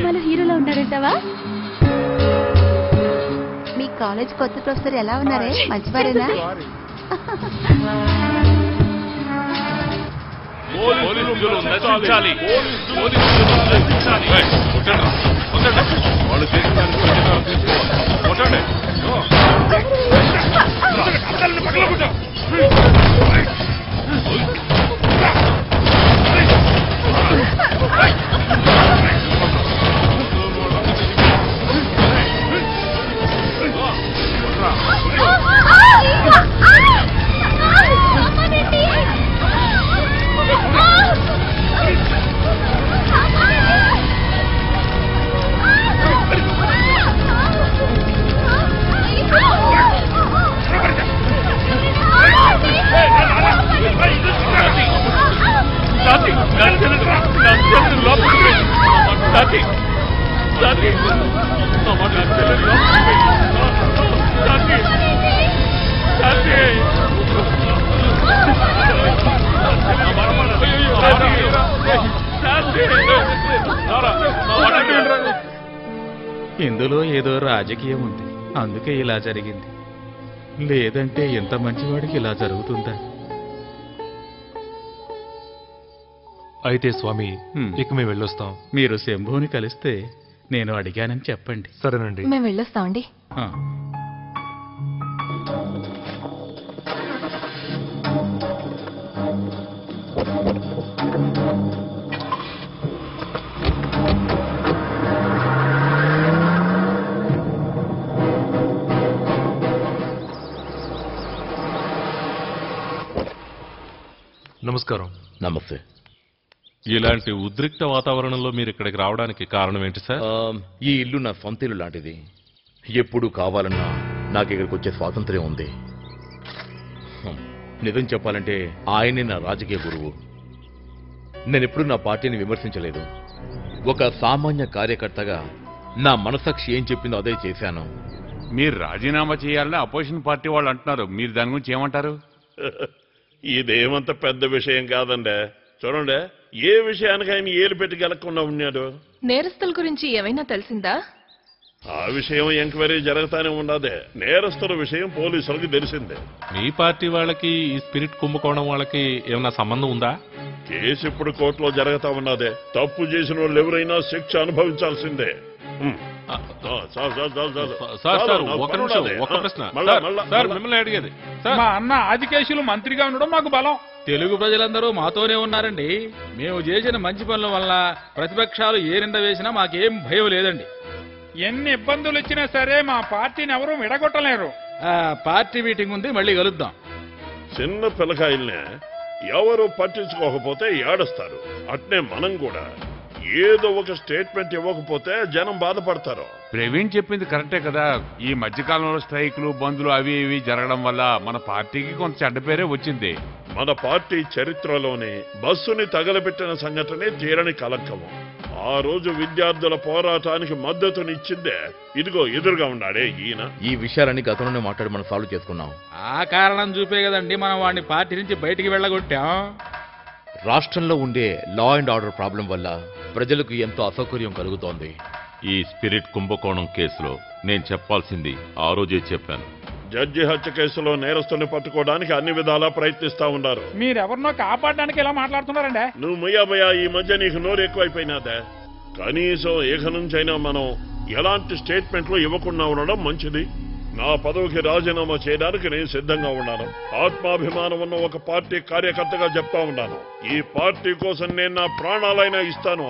సినిమాలో హీరోలా ఉన్నాడంటావా? మీ కాలేజ్ కొత్త ప్రొఫెసర్ ఎలా ఉన్నారే? మంచివారేనా? ఇందులో ఏదో రాజకీయం ఉంది, అందుకే ఇలా జరిగింది. లేదంటే ఎంత మంచివాడికి ఇలా జరుగుతుందా? అయితే స్వామి ఇక మేము వెళ్ళొస్తాం. మీరు శంభుని కలిస్తే నేను అడిగానని చెప్పండి. సరేనండి, మేము వెళ్ళొస్తామండి. నమస్కారం. నమస్తే. ఇలాంటి ఉద్రిక్త వాతావరణంలో మీరు ఇక్కడికి రావడానికి కారణం ఏంటి సార్? ఈ ఇల్లు నా సొంత ఇల్లు లాంటిది. ఎప్పుడు కావాలన్నా నాకు ఇక్కడికి వచ్చే స్వాతంత్ర్యం ఉంది. నిజం చెప్పాలంటే ఆయనే నా రాజకీయ గురువు. నేనెప్పుడు నా పార్టీని విమర్శించలేదు. ఒక సామాన్య కార్యకర్తగా నా మనసాక్షి ఏం చెప్పిందో అదే చేశాను. మీరు రాజీనామా చేయాలని అపోజిషన్ పార్టీ వాళ్ళు అంటున్నారు. మీరు దాని గురించి ఏమంటారు? ఇదేమంత పెద్ద విషయం కాదండి. చూడండి, ఏ విషయానికి ఆయన ఏలు పెట్టి గెలకుండా ఉన్నాడు. నేరస్తుల గురించి ఏమైనా తెలిసిందా? ఆ విషయం ఎంక్వైరీ జరుగుతానే ఉన్నదే. నేరస్తుల విషయం పోలీసులకు తెలిసిందే. మీ పార్టీ వాళ్ళకి ఈ స్పిరిట్ కుంభకోణం వాళ్ళకి ఏమైనా సంబంధం ఉందా? కేసు ఇప్పుడు కోర్టులో జరుగుతా ఉన్నదే. తప్పు చేసిన వాళ్ళు ఎవరైనా శిక్ష అనుభవించాల్సిందే. మిమ్మల్ని అడిగేది మా అన్న ఆదికేశులు మంత్రిగా ఉండడం మాకు బలం. తెలుగు ప్రజలందరూ మాతోనే ఉన్నారండి. మేము చేసిన మంచి పనుల వల్ల ప్రతిపక్షాలు ఏ నింద వేసినా మాకేం భయం లేదండి. ఎన్ని ఇబ్బందులు వచ్చినా సరే మా పార్టీని ఎవరూ విడగొట్టలేరు. పార్టీ మీటింగ్ ఉంది, మళ్ళీ కలుద్దాం. చిన్న పిల్లకాయల్నే ఎవరు పట్టించుకోకపోతే ఏడుస్తారు. అట్నే మనం కూడా ఏదో ఒక స్టేట్మెంట్ ఇవ్వకపోతే జనం బాధపడతారు. ప్రవీణ్ చెప్పింది కరెక్టే కదా. ఈ మధ్యకాలంలో స్ట్రైకులు, బంద్లు అవి ఇవి జరగడం వల్ల మన పార్టీకి కొంత చెడ్డ పేరే వచ్చింది. మన పార్టీ చరిత్రలోనే బస్సుని తగలబెట్టిన సంఘటనే తీరని కలంకము. ఆ రోజు విద్యార్థుల పోరాటానికి మద్దతునిచ్చిందే ఇదిగో ఎదురుగా ఉన్నాడే ఈయన. ఈ విషయాలన్నీ గతంలోనే మాట్లాడి మనం సాల్వ్ చేసుకున్నాం. ఆ కారణం చూపే కదండి మనం వాడిని పార్టీ నుంచి బయటికి వెళ్ళగొట్టాం. రాష్ట్రంలో ఉండే లా అండ్ ఆర్డర్ ప్రాబ్లం వల్ల ప్రజలకు ఎంతో అసౌకర్యం కలుగుతోంది. ఈ స్పిరిట్ కుంభకోణం కేసులో నేను చెప్పాల్సింది ఆ రోజే చెప్పాను. జడ్జి హత్య కేసులో నేరస్తుల్ని పట్టుకోవడానికి అన్ని విధాలా ప్రయత్నిస్తా ఉన్నారు. మీరెవరినో కాపాడడానికి ఎలా మాట్లాడుతున్నారండి? నువ్వు ముయ్యాబయ్యా, ఈ మధ్య నీకు నోరు ఎక్కువైపోయినాదే. కనీసం ఇక నుంచైనా మనం ఎలాంటి స్టేట్మెంట్లు ఇవ్వకుండా ఉండడం మంచిది. నా పదవికి రాజీనామా చేయడానికి నేను సిద్ధంగా ఉన్నాను. ఆత్మాభిమానం ఉన్న ఒక పార్టీ కార్యకర్తగా చెప్తా ఉన్నాను. ఈ పార్టీ కోసం నేను నా ప్రాణాలైనా ఇస్తాను.